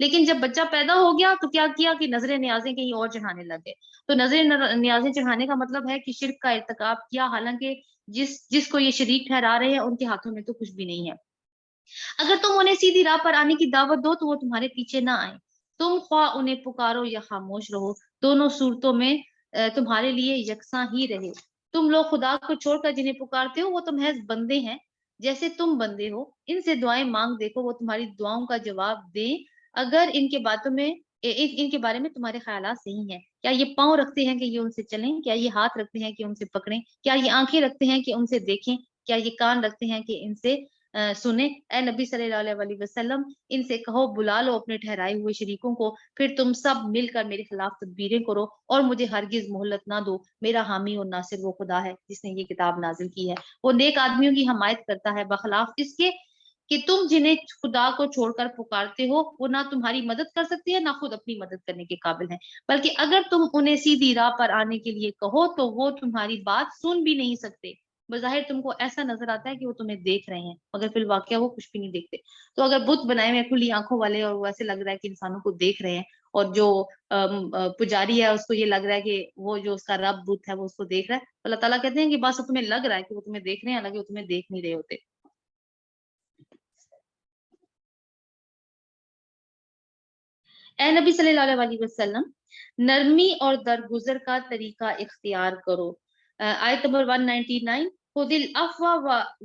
لیکن جب بچہ پیدا ہو گیا تو کیا کیا کہ نظر نیازیں کہیں اور چڑھانے لگ گئے. تو نظر نیازیں چڑھانے کا مطلب ہے کہ شرک کا ارتکاب کیا، حالانکہ جس کو یہ شریک ٹھہرا رہے ہیں ان کے ہاتھوں میں تو کچھ بھی نہیں ہے. اگر تم انہیں سیدھی راہ پر آنے کی دعوت دو تو وہ تمہارے پیچھے نہ آئیں. تم خواہ انہیں پکارو یا خاموش رہو، دونوں صورتوں میں تمہارے لیے یکساں ہی رہے. تم لوگ خدا کو چھوڑ کر جنہیں پکارتے ہو وہ تو محض بندے ہیں جیسے تم بندے ہو. ان سے دعائیں مانگ دیکھو، وہ تمہاری دعاؤں کا جواب دیں اگر ان کے بارے میں تمہارے خیالات صحیح ہیں. کیا یہ پاؤں رکھتے ہیں کہ یہ ان سے چلیں؟ کیا یہ ہاتھ رکھتے ہیں کہ ان سے پکڑیں؟ کیا یہ آنکھیں رکھتے ہیں کہ ان سے دیکھیں؟ کیا یہ کان رکھتے ہیں کہ ان سے سنیں؟ اے نبی صلی اللہ علیہ وسلم ان سے کہو بلا لو اپنے ٹھہرائے ہوئے شریکوں کو، پھر تم سب مل کر میرے خلاف تدبیریں کرو اور مجھے ہرگز مہلت نہ دو. میرا حامی اور ناصر وہ خدا ہے جس نے یہ کتاب نازل کی ہے. وہ نیک آدمیوں کی حمایت کرتا ہے، بخلاف اس کے کہ تم جنہیں خدا کو چھوڑ کر پکارتے ہو وہ نہ تمہاری مدد کر سکتی ہے نہ خود اپنی مدد کرنے کے قابل ہیں. بلکہ اگر تم انہیں سیدھی راہ پر آنے کے لیے کہو تو وہ تمہاری بات سن بھی نہیں سکتے. بظاہر تم کو ایسا نظر آتا ہے کہ وہ تمہیں دیکھ رہے ہیں مگر فی الواقعہ وہ کچھ بھی نہیں دیکھتے. تو اگر بت بنائے ہوئے کھلی آنکھوں والے اور وہ ایسے لگ رہا ہے کہ انسانوں کو دیکھ رہے ہیں، اور جو پجاری ہے اس کو یہ لگ رہا ہے کہ وہ جو اس کا رب بت ہے وہ اس کو دیکھ رہا ہے، تو اللہ تعالیٰ کہتے ہیں کہ بس تمہیں لگ رہا ہے کہ وہ تمہیں دیکھ رہے ہیں، حالانکہ وہ تمہیں دیکھ نہیں رہے ہوتے. اے نبی صلی اللہ علیہ وسلم نرمی اور درگزر کا طریقہ اختیار کرو. آیت نمبر 199، خذ العفو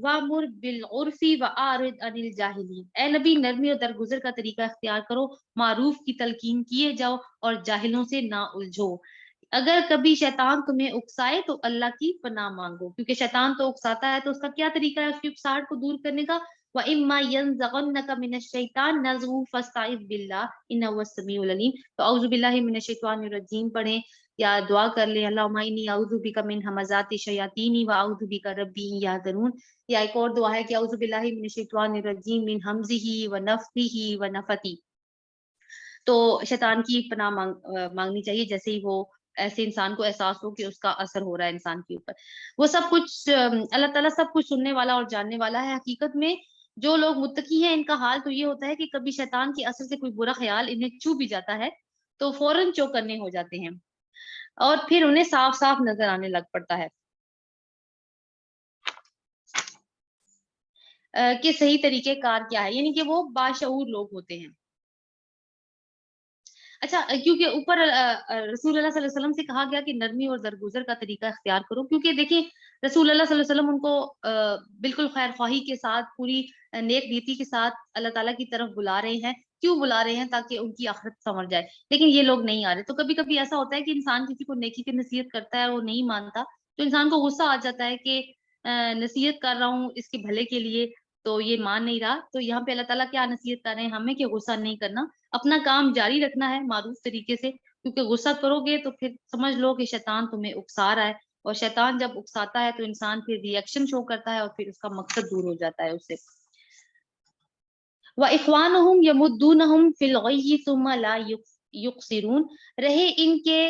وامر بالعرف واعرض عن الجاہلین. اے نبی نرمی اور درگزر کا طریقہ اختیار کرو، معروف کی تلقین کیے جاؤ اور جاہلوں سے نہ الجھو. اگر کبھی شیطان تمہیں اکسائے تو اللہ کی پناہ مانگو، کیونکہ شیطان تو اکساتا ہے، تو اس کا کیا طریقہ ہے اس کی اکساہٹ کو دور کرنے کا؟ وَإِمَّا يَنزَغَنَّكَ مِنَ الشَّيْطَانِ نَزْغٌ فَاسْتَعِذْ بِاللَّهِ إِنَّهُ هُوَ السَّمِيعُ الْعَلِيمُ. تو اعوذ باللہ من الشیطان الرجیم پڑھیں یا دعا کر لیں، اللہم انی اعوذ بک من ہمزات الشیاطین واعوذ بک ربی ان یحضرون. یا ایک اور دعا ہے کہ اعوذ باللہ من الشیطان الرجیم من ہمزہ ونفخہ ونفثہ. تو شیطان کی پناہ مانگنی چاہیے جیسے ہی وہ ایسے انسان کو احساس ہو کہ اس کا اثر ہو رہا ہے انسان کے اوپر. وہ سب کچھ اللہ تعالیٰ سب کچھ سننے والا اور جاننے والا ہے. حقیقت میں جو لوگ متقی ہیں ان کا حال تو یہ ہوتا ہے کہ کبھی شیطان کے اثر سے کوئی برا خیال انہیں چھو بھی جاتا ہے تو فوراً چوکنے ہو جاتے ہیں اور پھر انہیں صاف صاف نظر آنے لگ پڑتا ہے کہ صحیح طریقہ کار کیا ہے، یعنی کہ وہ باشعور لوگ ہوتے ہیں. اچھا، کیونکہ اوپر رسول اللہ صلی اللہ علیہ وسلم سے کہا گیا کہ نرمی اور درگزر کا طریقہ اختیار کرو، کیونکہ دیکھیں رسول اللہ صلی اللہ علیہ وسلم ان کو بالکل خیر خواہی کے ساتھ، پوری نیک نیتی کے ساتھ اللہ تعالیٰ کی طرف بلا رہے ہیں. کیوں بلا رہے ہیں؟ تاکہ ان کی آخرت سنور جائے. لیکن یہ لوگ نہیں آ رہے. تو کبھی کبھی ایسا ہوتا ہے کہ انسان کسی کو نیکی کی نصیحت کرتا ہے اور وہ نہیں مانتا، تو انسان کو غصہ آ جاتا ہے کہ نصیحت کر رہا ہوں اس کے بھلے کے لیے تو یہ مان نہیں رہا. تو یہاں پہ اللہ تعالیٰ کیا نصیحت کر رہے ہیں ہمیں کہ غصہ نہیں کرنا، اپنا کام جاری رکھنا ہے معروف طریقے سے. کیونکہ غصہ کرو گے تو پھر سمجھ لو کہ شیطان تمہیں اکسا رہا ہے، اور شیطان جب اکساتا ہے تو انسان پھر ری ایکشن شو کرتا ہے اور پھر اس کا مقصد دور ہو جاتا ہے اس سے. وَإِخْوَانُهُمْ يَمُدُّونَهُمْ فِي الْغَيِّ ثُمَّ لَا يُقْصِرُونَ. رہے ان کے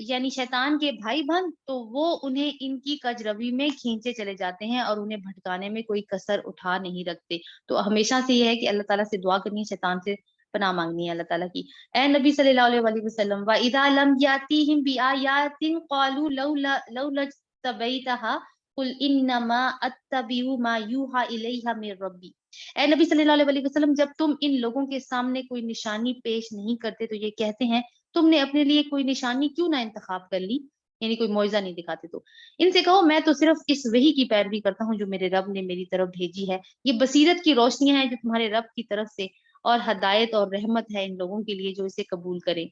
یعنی شیطان کے بھائی بہن تو وہ انہیں ان کی کجروی میں کھینچے چلے جاتے ہیں اور انہیں بھٹکانے میں کوئی کسر اٹھا نہیں رکھتے. تو ہمیشہ سے یہ ہے کہ اللہ تعالیٰ سے دعا کرنی ہے، شیطان سے پناہ مانگنی ہے اللہ تعالیٰ کی. اے نبی صلی اللہ علیہ وسلم وَإِذَا لَمْ يَأْتِهِمْ بِآيَاتٍ قَالُوا لَوْلَا اجْتَبَيْتَهَا قُلْ إِنَّمَا أَتَّبِعُ مَا يُوحَى إِلَيَّ مِن رَّبِّي. اے نبی صلی اللہ علیہ وسلم جب تم ان لوگوں کے سامنے کوئی نشانی پیش نہیں کرتے تو یہ کہتے ہیں تم نے اپنے لیے کوئی نشانی کیوں نہ انتخاب کر لی، یعنی کوئی معجزہ نہیں دکھاتے. تو ان سے کہو میں تو صرف اس وحی کی پیروی کرتا ہوں جو میرے رب نے میری طرف بھیجی ہے. یہ بصیرت کی روشنیاں ہیں جو تمہارے رب کی طرف سے، اور ہدایت اور رحمت ہے ان لوگوں کے لیے جو اسے قبول کریں.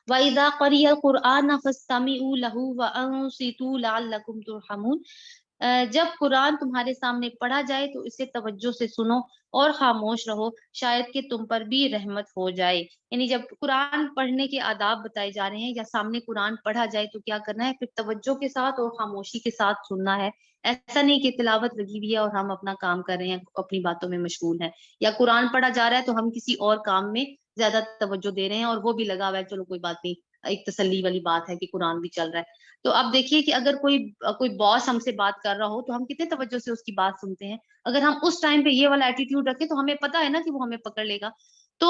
وَإِذَا قُرِئَ الْقُرْآنُ فَاسْتَمِعُوا لَهُ وَأَنصِتُوا لَعَلَّكُمْ تُرْحَمُونَ. جب قرآن تمہارے سامنے پڑھا جائے تو اسے توجہ سے سنو اور خاموش رہو، شاید کہ تم پر بھی رحمت ہو جائے. یعنی جب قرآن پڑھنے کے آداب بتائے جا رہے ہیں یا سامنے قرآن پڑھا جائے تو کیا کرنا ہے؟ پھر توجہ کے ساتھ اور خاموشی کے ساتھ سننا ہے. ایسا نہیں کہ تلاوت لگی ہوئی ہے اور ہم اپنا کام کر رہے ہیں، اپنی باتوں میں مشغول ہیں، یا قرآن پڑھا جا رہا ہے تو ہم کسی اور کام میں زیادہ توجہ دے رہے ہیں اور وہ بھی لگا ہوا ہے چلو کوئی بات نہیں، ایک تسلی والی بات ہے کہ قرآن بھی چل رہا ہے. تو اب دیکھیے کہ اگر کوئی باس ہم سے بات کر رہا ہو تو ہم کتنے توجہ سے اس کی بات سنتے ہیں. اگر ہم اس ٹائم پہ یہ والا ایٹیٹیوڈ رکھیں تو ہمیں پتہ ہے نا کہ وہ ہمیں پکڑ لے گا. تو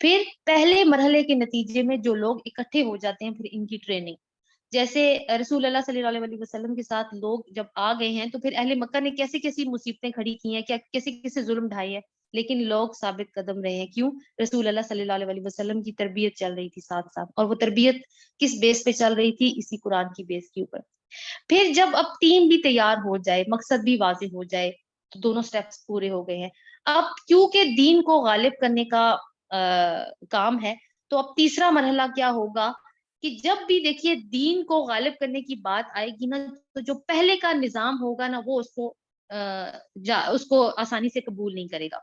پھر پہلے مرحلے کے نتیجے میں جو لوگ اکٹھے ہو جاتے ہیں پھر ان کی ٹریننگ، جیسے رسول اللہ صلی اللہ علیہ وسلم کے ساتھ لوگ جب آ گئے ہیں تو پھر اہل مکہ نے کیسی کیسی مصیبتیں کھڑی کی ہیں، کیا کیسے کیسے ظلم ڈھائے ہیں، لیکن لوگ ثابت قدم رہے ہیں. کیوں؟ رسول اللہ صلی اللہ علیہ وسلم کی تربیت چل رہی تھی ساتھ ساتھ، اور وہ تربیت کس بیس پہ چل رہی تھی؟ اسی قرآن کی بیس کے اوپر. پھر جب اب ٹیم بھی تیار ہو جائے، مقصد بھی واضح ہو جائے، تو دونوں سٹیپس پورے ہو گئے ہیں. اب کیونکہ دین کو غالب کرنے کا کام ہے، تو اب تیسرا مرحلہ کیا ہوگا کہ جب بھی دیکھیے دین کو غالب کرنے کی بات آئے گی نا، تو جو پہلے کا نظام ہوگا نا وہ اس کو آسانی سے قبول نہیں کرے گا.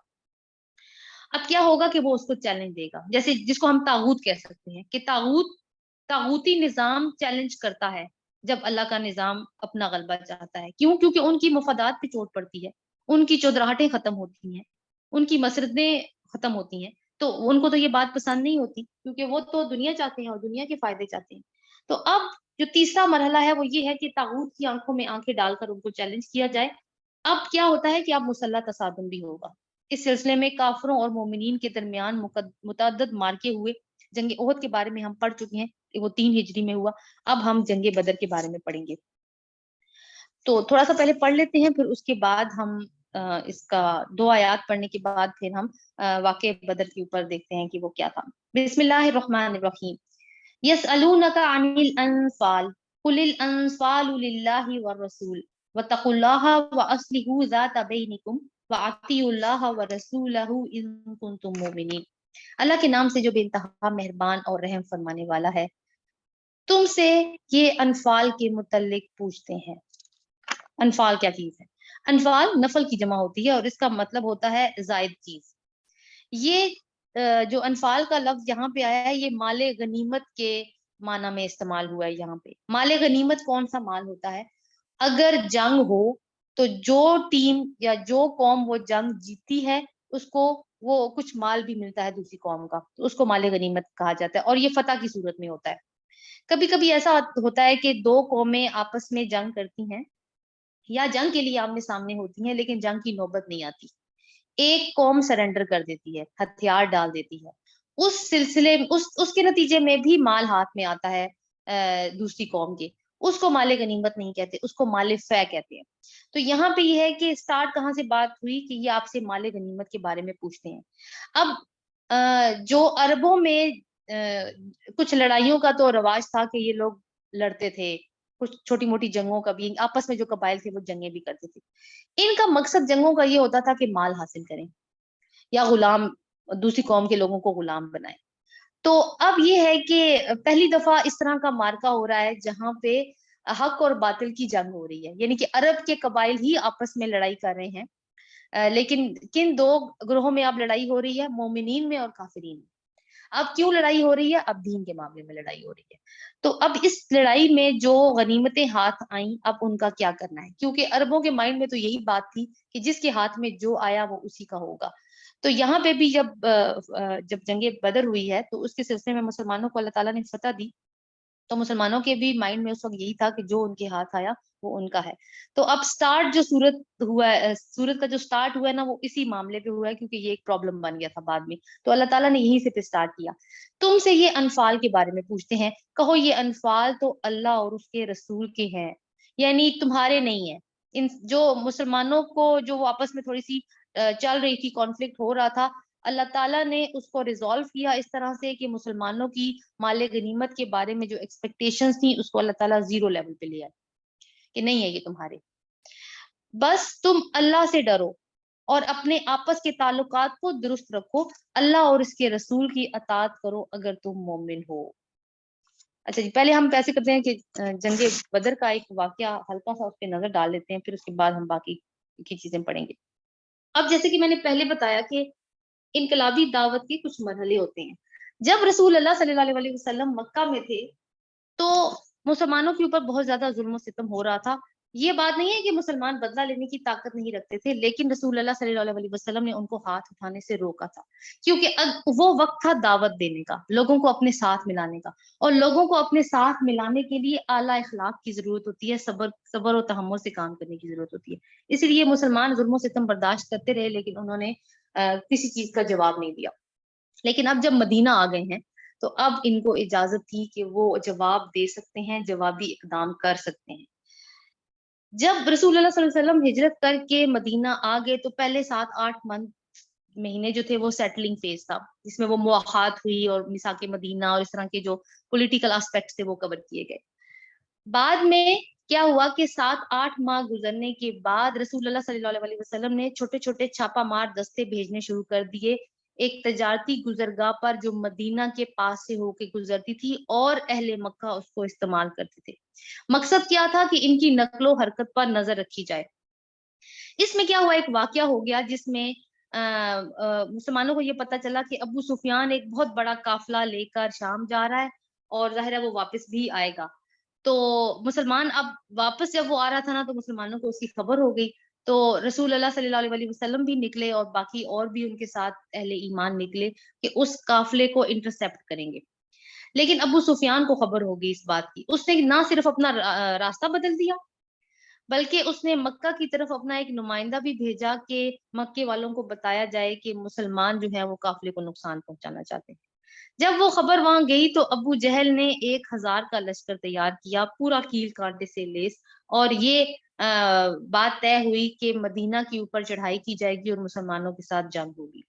اب کیا ہوگا کہ وہ اس کو چیلنج دے گا، جیسے جس کو ہم طاغوت کہہ سکتے ہیں کہ طاغوتی نظام چیلنج کرتا ہے جب اللہ کا نظام اپنا غلبہ چاہتا ہے. کیوں؟ کیونکہ ان کی مفادات پہ چوٹ پڑتی ہے، ان کی چودراہٹیں ختم ہوتی ہیں، ان کی مسرتیں ختم ہوتی ہیں، تو ان کو تو یہ بات پسند نہیں ہوتی، کیونکہ وہ تو دنیا چاہتے ہیں اور دنیا کے فائدے چاہتے ہیں. تو اب جو تیسرا مرحلہ ہے وہ یہ ہے کہ طاغوت کی آنکھوں میں آنکھیں ڈال کر ان کو چیلنج کیا جائے. اب کیا ہوتا ہے کہ اب مسلح تصادم بھی ہوگا. اس سلسلے میں کافروں اور مومنین کے درمیان متعدد مارکے ہوئے. جنگ احد کے بارے میں ہم پڑھ چکے ہیں، وہ 3 ہجری میں ہوا. اب ہم جنگ بدر کے بارے میں پڑھیں گے. تو تھوڑا سا پہلے پڑھ لیتے ہیں، پھر اس کے بعد ہم اس کا 2 آیات پڑھنے کے بعد پھر ہم واقع بدر کے اوپر دیکھتے ہیں کہ وہ کیا تھا. بسم اللہ الرحمن الرحیم. یسألونک عن الانفال قل الانفال للہ والرسول واتقوا اللہ واصلحوا ذات بینکم واطیعوا اللہ ورسولہ ان کنتم مؤمنین. اللہ کے نام سے جو بے انتہا مہربان اور رحم فرمانے والا ہے. تم سے یہ انفال کے متعلق پوچھتے ہیں. انفال کیا چیز ہے؟ انفال نفل کی جمع ہوتی ہے اور اس کا مطلب ہوتا ہے زائد چیز. یہ جو انفال کا لفظ یہاں پہ آیا ہے یہ مال غنیمت کے معنی میں استعمال ہوا ہے. یہاں پہ مال غنیمت کون سا مال ہوتا ہے؟ اگر جنگ ہو تو جو ٹیم یا جو قوم وہ جنگ جیتی ہے اس کو وہ کچھ مال بھی ملتا ہے دوسری قوم کا، تو اس کو مال غنیمت کہا جاتا ہے، اور یہ فتح کی صورت میں ہوتا ہے. کبھی کبھی ایسا ہوتا ہے کہ 2 قومیں آپس میں جنگ کرتی ہیں یا جنگ کے لیے آمنے سامنے ہوتی ہیں، لیکن جنگ کی نوبت نہیں آتی. ایک قوم سرنڈر کر دیتی ہے، ہتھیار ڈال دیتی ہے، اس سلسلے اس کے نتیجے میں بھی مال ہاتھ میں آتا ہے دوسری قوم کے، اس کو مال غنیمت نہیں کہتے، اس کو مال فے کہتے ہیں. تو یہاں پہ یہ ہے کہ سٹارٹ کہاں سے بات ہوئی کہ یہ آپ سے مال غنیمت کے بارے میں پوچھتے ہیں. اب جو عربوں میں کچھ لڑائیوں کا تو رواج تھا کہ یہ لوگ لڑتے تھے، کچھ چھوٹی موٹی جنگوں کا بھی آپس میں جو قبائل تھے وہ جنگیں بھی کرتے تھے. ان کا مقصد جنگوں کا یہ ہوتا تھا کہ مال حاصل کریں یا غلام دوسری قوم کے لوگوں کو غلام بنائیں. تو اب یہ ہے کہ پہلی دفعہ اس طرح کا مارکا ہو رہا ہے جہاں پہ حق اور باطل کی جنگ ہو رہی ہے، یعنی کہ عرب کے قبائل ہی آپس میں لڑائی کر رہے ہیں. لیکن کن 2 گروہوں میں اب لڑائی ہو رہی ہے؟ مومنین میں اور کافرین میں. اب کیوں لڑائی ہو رہی ہے؟ اب دین کے معاملے میں لڑائی ہو رہی ہے. تو اب اس لڑائی میں جو غنیمتیں ہاتھ آئیں اب ان کا کیا کرنا ہے، کیونکہ عربوں کے مائنڈ میں تو یہی بات تھی کہ جس کے ہاتھ میں جو آیا وہ اسی کا ہوگا. تو یہاں پہ بھی جب جنگ بدر ہوئی ہے تو اس کے سلسلے میں مسلمانوں کو اللہ تعالیٰ نے فتح دی، تو مسلمانوں کے بھی مائنڈ میں اس وقت یہی تھا کہ جو ان کے ہاتھ آیا وہ ان کا ہے. تو اب سٹارٹ جو سورت کا جو سٹارٹ ہوا ہے نا وہ اسی معاملے پہ ہوا ہے، کیونکہ یہ ایک پرابلم بن گیا تھا بعد میں. تو اللہ تعالیٰ نے یہیں سے پہ سٹارٹ کیا. تم سے یہ انفال کے بارے میں پوچھتے ہیں، کہو یہ انفال تو اللہ اور اس کے رسول کے ہیں، یعنی تمہارے نہیں ہیں. جو مسلمانوں کو جو وہ آپس میں تھوڑی سی چل رہی تھی، کانفلکٹ ہو رہا تھا، اللہ تعالیٰ نے اس کو ریزالو کیا اس طرح سے کہ مسلمانوں کی مال غنیمت کے بارے میں جو ایکسپیکٹیشنز تھیں اس کو اللہ تعالیٰ 0 لیول پہ لیا کہ نہیں ہے یہ تمہارے. بس تم اللہ سے ڈرو اور اپنے آپس کے تعلقات کو درست رکھو، اللہ اور اس کے رسول کی اطاعت کرو اگر تم مومن ہو. اچھا جی، پہلے ہم ایسے کرتے ہیں کہ جنگ بدر کا ایک واقعہ ہلکا سا اس پہ نظر ڈال لیتے ہیں، پھر اس کے بعد ہم باقی کی چیزیں پڑھیں گے. اب جیسے کہ میں نے پہلے بتایا کہ انقلابی دعوت کے کچھ مرحلے ہوتے ہیں. جب رسول اللہ صلی اللہ علیہ وسلم مکہ میں تھے تو مسلمانوں کے اوپر بہت زیادہ ظلم و ستم ہو رہا تھا. یہ بات نہیں ہے کہ مسلمان بدلہ لینے کی طاقت نہیں رکھتے تھے، لیکن رسول اللہ صلی اللہ علیہ وسلم نے ان کو ہاتھ اٹھانے سے روکا تھا، کیونکہ وہ وقت تھا دعوت دینے کا، لوگوں کو اپنے ساتھ ملانے کا. اور لوگوں کو اپنے ساتھ ملانے کے لیے اعلیٰ اخلاق کی ضرورت ہوتی ہے، صبر و تحمل سے کام کرنے کی ضرورت ہوتی ہے. اس لیے مسلمان ظلم و ستم برداشت کرتے رہے لیکن انہوں نے کسی چیز کا جواب نہیں دیا. لیکن اب جب مدینہ آ گئے ہیں تو اب ان کو اجازت تھی کہ وہ جواب دے سکتے ہیں، جوابی اقدام کر سکتے ہیں۔ جب رسول اللہ صلی اللہ علیہ وسلم ہجرت کر کے مدینہ آ گئے تو پہلے 7-8 مہینے جو تھے وہ سیٹلنگ فیز تھا، جس میں وہ مواخات ہوئی اور میثاق مدینہ اور اس طرح کے جو پولیٹیکل اسپیکٹس تھے وہ کور کیے گئے۔ بعد میں کیا ہوا کہ 7-8 ماہ گزرنے کے بعد رسول اللہ صلی اللہ علیہ وسلم نے چھوٹے چھوٹے چھاپا مار دستے بھیجنے شروع کر دیے ایک تجارتی گزرگاہ پر جو مدینہ کے پاس سے ہو کے گزرتی تھی، اور اہل مکہ اس کو استعمال کرتے تھے۔ مقصد کیا تھا کہ ان کی نقل و حرکت پر نظر رکھی جائے۔ اس میں کیا ہوا، ایک واقعہ ہو گیا جس میں مسلمانوں کو یہ پتا چلا کہ ابو سفیان ایک بہت بڑا قافلہ لے کر شام جا رہا ہے، اور ظاہر ہے وہ واپس بھی آئے گا۔ تو مسلمان اب واپس جب وہ آ رہا تھا نا تو مسلمانوں کو اس کی خبر ہو گئی۔ تو رسول اللہ صلی اللہ علیہ وسلم بھی نکلے اور باقی اور بھی ان کے ساتھ اہل ایمان نکلے کہ اس قافلے کو انٹرسپٹ کریں گے۔ لیکن ابو سفیان کو خبر ہوگی اس بات کی، اس نے نہ صرف اپنا راستہ بدل دیا، بلکہ اس نے مکہ کی طرف اپنا ایک نمائندہ بھی بھیجا کہ مکے والوں کو بتایا جائے کہ مسلمان جو ہے وہ قافلے کو نقصان پہنچانا چاہتے ہیں۔ جب وہ خبر وہاں گئی تو ابو جہل نے 1000 کا لشکر تیار کیا، پورا کیل کانٹے سے لیس، اور یہ بات طے ہوئی کہ مدینہ کے اوپر چڑھائی کی جائے گی اور مسلمانوں کے ساتھ جنگ ہوگی۔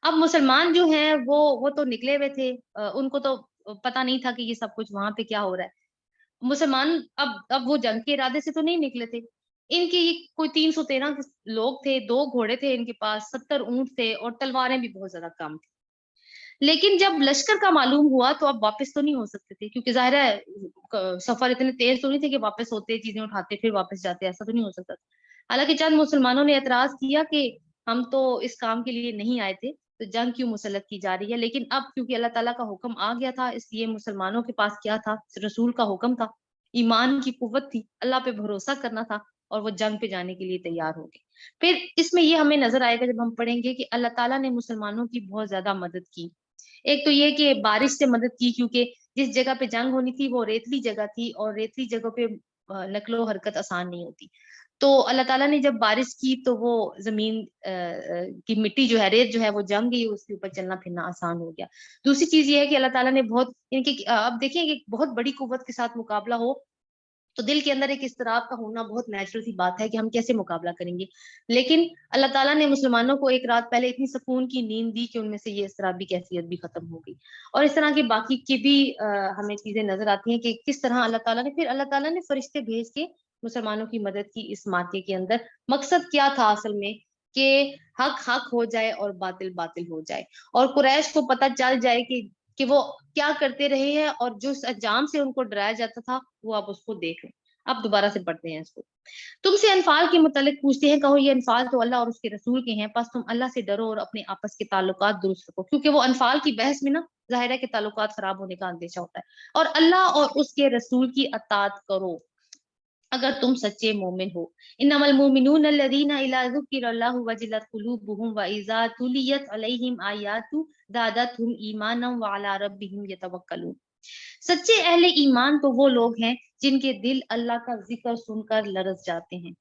اب مسلمان جو ہیں وہ تو نکلے ہوئے تھے، ان کو تو پتا نہیں تھا کہ یہ سب کچھ وہاں پہ کیا ہو رہا ہے۔ مسلمان اب وہ جنگ کے ارادے سے تو نہیں نکلے تھے۔ ان کی کوئی 313 لوگ تھے، 2 گھوڑے تھے ان کے پاس، 70 اونٹ تھے، اور تلواریں بھی بہت زیادہ کم تھی۔ لیکن جب لشکر کا معلوم ہوا تو اب واپس تو نہیں ہو سکتے تھے، کیونکہ ظاہر ہے سفر اتنے تیز تو نہیں تھے کہ واپس ہوتے، چیزیں اٹھاتے پھر واپس جاتے، ایسا تو نہیں ہو سکتا تھا۔ حالانکہ چند مسلمانوں نے اعتراض کیا کہ ہم تو اس کام کے لیے نہیں آئے تھے، تو جنگ کیوں مسلط کی جا رہی ہے؟ لیکن اب کیونکہ اللہ تعالیٰ کا حکم آ گیا تھا، اس لیے مسلمانوں کے پاس کیا تھا؟ رسول کا حکم تھا، ایمان کی قوت تھی، اللہ پہ بھروسہ کرنا تھا، اور وہ جنگ پہ جانے کے لیے تیار ہو گئے۔ پھر اس میں یہ ہمیں نظر آئے گا جب ہم پڑھیں گے کہ اللہ تعالیٰ نے مسلمانوں کی بہت زیادہ مدد کی۔ ایک تو یہ کہ بارش سے مدد کی، کیونکہ جس جگہ پہ جنگ ہونی تھی وہ ریتلی جگہ تھی، اور ریتلی جگہ پہ نقل و حرکت آسان نہیں ہوتی۔ تو اللہ تعالیٰ نے جب بارش کی تو وہ زمین کی مٹی جو ہے، ریت جو ہے وہ جم گئی، اس کے اوپر چلنا پھرنا آسان ہو گیا۔ دوسری چیز یہ ہے کہ اللہ تعالیٰ نے بہت، یعنی کہ اب دیکھیں کہ بہت بڑی قوت کے ساتھ مقابلہ ہو تو دل کے اندر ایک اضطراب کا ہونا بہت نیچرل سی بات ہے کہ ہم کیسے مقابلہ کریں گے۔ لیکن اللہ تعالیٰ نے مسلمانوں کو ایک رات پہلے اتنی سکون کی نیند دی کہ ان میں سے یہ اضطرابی کیفیت بھی ختم ہو گئی۔ اور اس طرح کی باقی کی بھی ہمیں چیزیں نظر آتی ہیں کہ کس طرح اللہ تعالیٰ نے فرشتے بھیج کے مسلمانوں کی مدد کی اس مارکے کے اندر۔ مقصد کیا تھا اصل میں؟ کہ حق حق ہو جائے اور باطل باطل ہو جائے، اور قریش کو پتہ چل جائے کہ وہ کیا کرتے رہے ہیں، اور جو اس انجام سے ان کو ڈرایا جاتا تھا وہ آپ اس کو دیکھ لیں۔ اب دوبارہ سے پڑھتے ہیں اس کو۔ تم سے انفال کے متعلق پوچھتے ہیں، کہو یہ انفال تو اللہ اور اس کے رسول کے ہیں، پس تم اللہ سے ڈرو اور اپنے آپس کے تعلقات درست رکھو، کیونکہ وہ انفال کی بحث میں نا ظاہر ہے کہ تعلقات خراب ہونے کا اندیشہ ہوتا ہے۔ اور اللہ اور اس کے رسول کی اطاعت کرو اگر تم سچے مومن ہو۔ انما المؤمنون الذین اذا ذکر اللہ وجلت قلوبهم واذا تلیت علیہم آیاتہ زادتہم ایمانا وعلی ربہم یتوکلون۔ سچے اہل ایمان تو وہ لوگ ہیں جن کے دل اللہ کا ذکر سن کر لرز جاتے ہیں،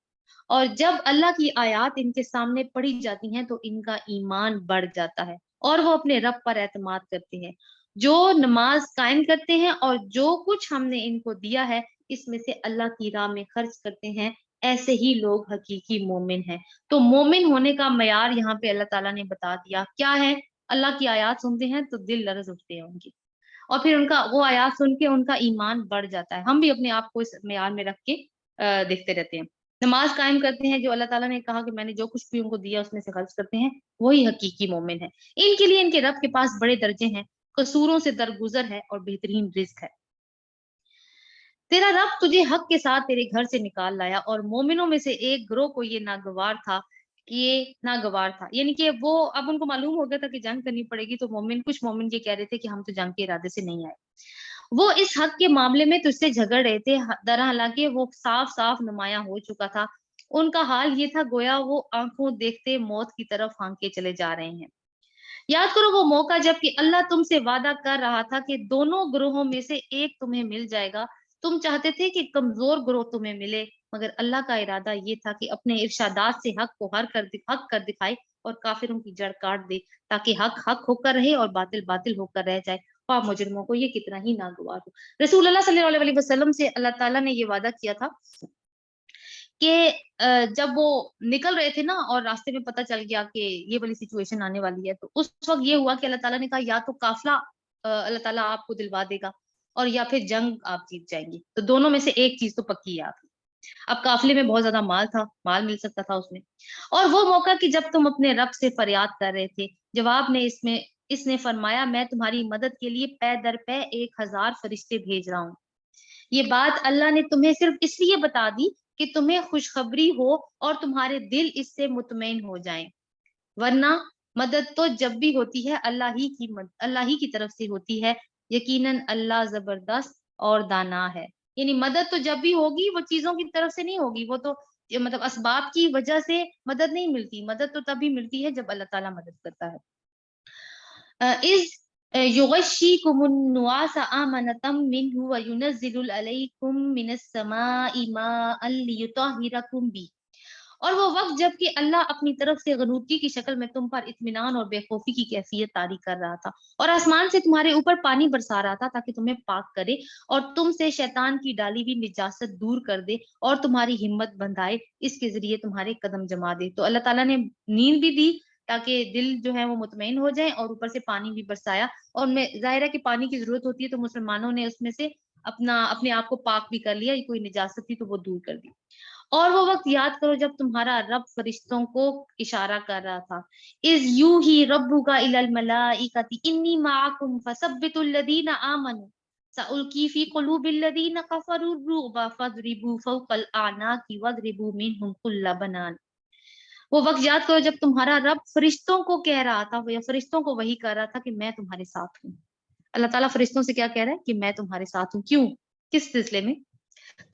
اور جب اللہ کی آیات ان کے سامنے پڑھی جاتی ہیں تو ان کا ایمان بڑھ جاتا ہے، اور وہ اپنے رب پر اعتماد کرتے ہیں۔ جو نماز قائم کرتے ہیں اور جو کچھ ہم نے ان کو دیا ہے اس میں سے اللہ کی راہ میں خرچ کرتے ہیں، ایسے ہی لوگ حقیقی مومن ہیں۔ تو مومن ہونے کا معیار یہاں پہ اللہ تعالیٰ نے بتا دیا کیا ہے؟ اللہ کی آیات سنتے ہیں تو دل لرز اٹھتے ہیں ان کی، اور پھر ان کا وہ آیات سن کے ان کا ایمان بڑھ جاتا ہے۔ ہم بھی اپنے آپ کو اس معیار میں رکھ کے دیکھتے رہتے ہیں۔ نماز قائم کرتے ہیں، جو اللہ تعالیٰ نے کہا کہ میں نے جو کچھ بھی ان کو دیا اس میں سے خرچ کرتے ہیں، وہی حقیقی مومن ہے۔ ان کے لیے ان کے رب کے پاس بڑے درجے ہیں، قصوروں سے درگزر ہے اور بہترین رزق ہے۔ تیرا رب تجھے حق کے ساتھ تیرے گھر سے نکال لایا، اور مومنوں میں سے ایک گروہ کو یہ ناگوار تھا، یعنی کہ وہ اب ان کو معلوم ہو گیا تھا کہ جنگ کرنی پڑے گی، تو کچھ مومن یہ کہہ رہے تھے کہ ہم تو جنگ کے ارادے سے نہیں آئے۔ وہ اس حق کے معاملے میں تجھ سے جھگڑ رہے تھے، در حالانکہ وہ صاف صاف نمایاں ہو چکا تھا۔ ان کا حال یہ تھا گویا وہ آنکھوں دیکھتے موت کی طرف ہانکے چلے جا رہے ہیں۔ یاد کرو وہ موقع جب کہ اللہ تم سے وعدہ کر رہا تھا کہ دونوں گروہوں میں سے ایک تمہیں مل جائے گا۔ تم چاہتے تھے کہ کمزور گروہ تمہیں ملے، مگر اللہ کا ارادہ یہ تھا کہ اپنے ارشادات سے حق کو حق کر دکھائے اور کافروں کی جڑ کاٹ دے، تاکہ حق حق ہو کر رہے اور باطل باطل ہو کر رہ جائے، خواہ مجرموں کو یہ کتنا ہی ناگوار ہو۔ رسول اللہ صلی اللہ علیہ وسلم سے اللہ تعالیٰ نے یہ وعدہ کیا تھا کہ جب وہ نکل رہے تھے نا اور راستے میں پتہ چل گیا کہ یہ والی سچویشن آنے والی ہے، تو اس وقت یہ ہوا کہ اللہ تعالیٰ نے کہا یا تو قافلہ اللہ تعالیٰ آپ کو دلوا دے گا، اور یا پھر جنگ آپ جیت جائیں گی، تو دونوں میں سے ایک چیز تو پکی ہے آپ کی۔ اب قافلے میں بہت زیادہ مال تھا، مال مل سکتا تھا اس میں، اور وہ موقع کہ جب تم اپنے رب سے فریاد کر رہے تھے، جواب نے اس نے فرمایا میں تمہاری مدد کے لیے پے در پے 1000 فرشتے بھیج رہا ہوں۔ یہ بات اللہ نے تمہیں صرف اس لیے بتا دی کہ تمہیں خوشخبری ہو اور تمہارے دل اس سے مطمئن ہو جائیں، ورنہ مدد تو جب بھی ہوتی ہے اللہ ہی کی طرف سے ہوتی ہے، یقیناً اللہ زبردست اور دانا ہے۔ یعنی مدد تو جب بھی ہوگی وہ چیزوں کی طرف سے نہیں ہوگی، وہ تو مطلب اسباب کی وجہ سے مدد نہیں ملتی، مدد تو تبھی ملتی ہے جب اللہ تعالیٰ مدد کرتا ہے۔ إذ يغشيكم النعاس أمنة منه وينزل عليكم من السماء ماء ليطهركم به، اور وہ وقت جب کہ اللہ اپنی طرف سے غنودگی کی شکل میں تم پر اطمینان اور بے خوفی کی کیفیت طاری کر رہا تھا، اور آسمان سے تمہارے اوپر پانی برسا رہا تھا تاکہ تمہیں پاک کرے اور تم سے شیطان کی ڈالی ہوئی نجاست دور کر دے اور تمہاری ہمت بندھائے، اس کے ذریعے تمہارے قدم جما دے۔ تو اللہ تعالیٰ نے نیند بھی دی تاکہ دل جو ہے وہ مطمئن ہو جائے، اور اوپر سے پانی بھی برسایا، اور میں ظاہر ہے کہ پانی کی ضرورت ہوتی ہے تو مسلمانوں نے اس میں سے اپنے آپ کو پاک بھی کر لیا، کوئی نجاست تھی تو وہ دور کر دی۔ اور وہ وقت یاد کرو جب تمہارا رب فرشتوں کو اشارہ کر رہا تھا، اذ یوحی ربک الی الملائکۃ انی معکم فثبتوا الذین آمنوا سألقی فی قلوب الذین کفروا الرعب فاضربوا فوق الاعناق واضربوا منهم کل بنان۔ وہ وقت یاد کرو جب تمہارا رب فرشتوں کو کہہ رہا تھا، یا فرشتوں کو وہی کر رہا تھا کہ میں تمہارے ساتھ ہوں۔ اللہ تعالیٰ فرشتوں سے کیا کہہ رہا ہے کہ میں تمہارے ساتھ ہوں، کیوں، کس سلسلے میں؟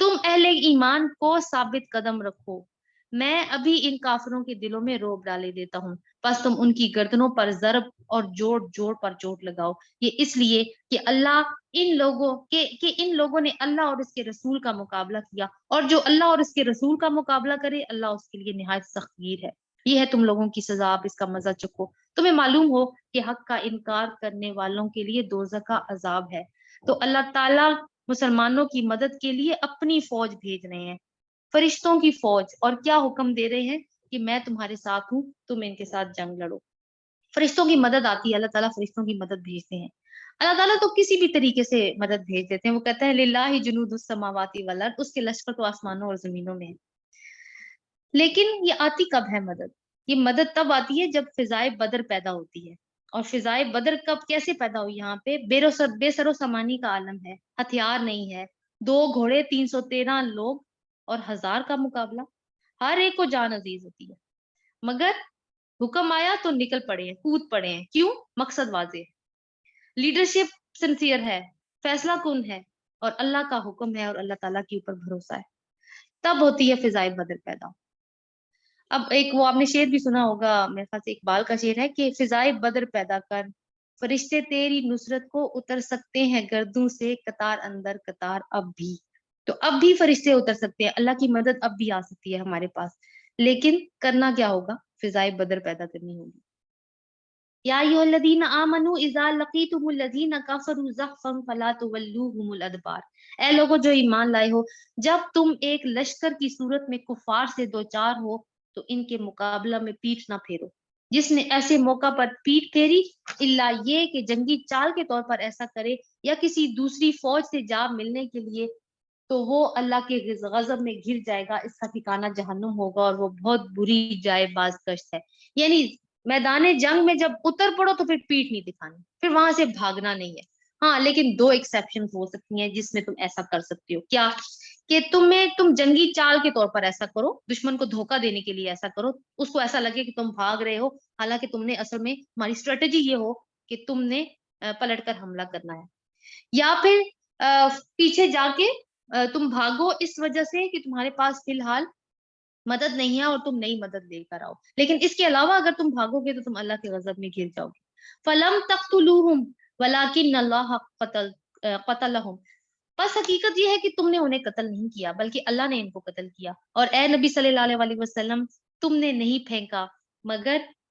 تم اہل ایمان کو ثابت قدم رکھو، میں ابھی ان کافروں کے دلوں میں روب ڈالے دیتا ہوں، بس تم ان کی گردنوں پر ضرب اور جوڑ جوڑ پر چوٹ لگاؤ، یہ اس لیے کہ ان لوگوں نے اللہ اور اس کے رسول کا مقابلہ کیا، اور جو اللہ اور اس کے رسول کا مقابلہ کرے اللہ اس کے لیے نہایت سخت گیر ہے۔ یہ ہے تم لوگوں کی سزا، آپ اس کا مزہ چکھو، تمہیں معلوم ہو کہ حق کا انکار کرنے والوں کے لیے دوزخ کا عذاب ہے۔ تو اللہ تعالیٰ مسلمانوں کی مدد کے لیے اپنی فوج بھیج رہے ہیں، فرشتوں کی فوج، اور کیا حکم دے رہے ہیں کہ میں تمہارے ساتھ ہوں، تم ان کے ساتھ جنگ لڑو۔ فرشتوں کی مدد آتی ہے، اللہ تعالیٰ فرشتوں کی مدد بھیجتے ہیں۔ اللہ تعالیٰ تو کسی بھی طریقے سے مدد بھیج دیتے ہیں، وہ کہتے ہیں للہ جنود السماوات والارض، اس کے لشکر تو آسمانوں اور زمینوں میں ہے۔ لیکن یہ آتی کب ہے مدد؟ یہ مدد تب آتی ہے جب فضائے بدر پیدا ہوتی ہے، اور فضائے بدر کب کیسے پیدا ہوئی؟ یہاں پہ بے سر و سامانی کا عالم ہے، ہتھیار نہیں ہے، 2 گھوڑے 313 لوگ اور 1000 کا مقابلہ، ہر ایک کو جان عزیز ہوتی ہے، مگر حکم آیا تو نکل پڑے ہیں، کود پڑے ہیں، کیوں؟ مقصد واضح ہے، لیڈرشپ سنسیئر ہے، فیصلہ کن ہے، اور اللہ کا حکم ہے اور اللہ تعالیٰ کے اوپر بھروسہ ہے، تب ہوتی ہے فضائے بدر پیدا۔ اب ایک وہ آپ نے شعر بھی سنا ہوگا، میرے خیال سے اقبال کا شعر ہے کہ فضائے بدر پیدا کر، فرشتے تیری نصرت کو اتر سکتے ہیں گردوں سے قطار اندر قطار اب بھی۔ تو اب بھی فرشتے اتر سکتے ہیں، اللہ کی مدد اب بھی آ سکتی ہے ہمارے پاس، لیکن کرنا کیا ہوگا؟ فضائے بدر پیدا کرنی ہوگی۔ یا ایھا الذین آمنوا اذا لقیتم الذین کفروا زحفا فلا تولوهم الادبار، اے لوگوں جو ایمان لائے ہو، جب تم ایک لشکر کی صورت میں کفار سے دوچار ہو تو ان کے مقابلہ میں پیٹھ نہ پھیرو۔ جس نے ایسے موقع پر پیٹھ پھیری الا یہ کہ جنگی چال کے طور پر ایسا کرے یا کسی دوسری فوج سے جا ملنے کے لیے، تو وہ اللہ کے غضب میں گر جائے گا، اس کا ٹھکانہ جہنم ہوگا اور وہ بہت بری جائے باز گشت ہے۔ یعنی میدان جنگ میں جب اتر پڑو تو پھر پیٹھ نہیں دکھانی، پھر وہاں سے بھاگنا نہیں ہے۔ ہاں لیکن 2 ایکسیپشن ہو سکتی ہیں جس میں تم ایسا کر سکتے ہو، کیا کہ تم جنگی چال کے طور پر ایسا کرو، دشمن کو دھوکہ دینے کے لیے ایسا کرو، اس کو ایسا لگے کہ تم بھاگ رہے ہو، حالانکہ تم نے اصل میں تمہاری اسٹریٹجی یہ ہو کہ تم نے پلٹ کر حملہ کرنا ہے، یا پھر پیچھے جا کے تم بھاگو اس وجہ سے کہ تمہارے پاس فی الحال مدد نہیں ہے اور تم نئی مدد لے کر آؤ، لیکن اس کے علاوہ اگر تم بھاگو گے تو تم اللہ کے غضب میں گر جاؤ گے۔ فلم تقتلوہم ولکن اللہ قتلہم، بس حقیقت یہ ہے کہ تم نے انہیں قتل نہیں کیا بلکہ اللہ نے ان کو قتل کیا، اور اے نبی صلی اللہ علیہ وسلم تم نے نہیں پھینکا مگر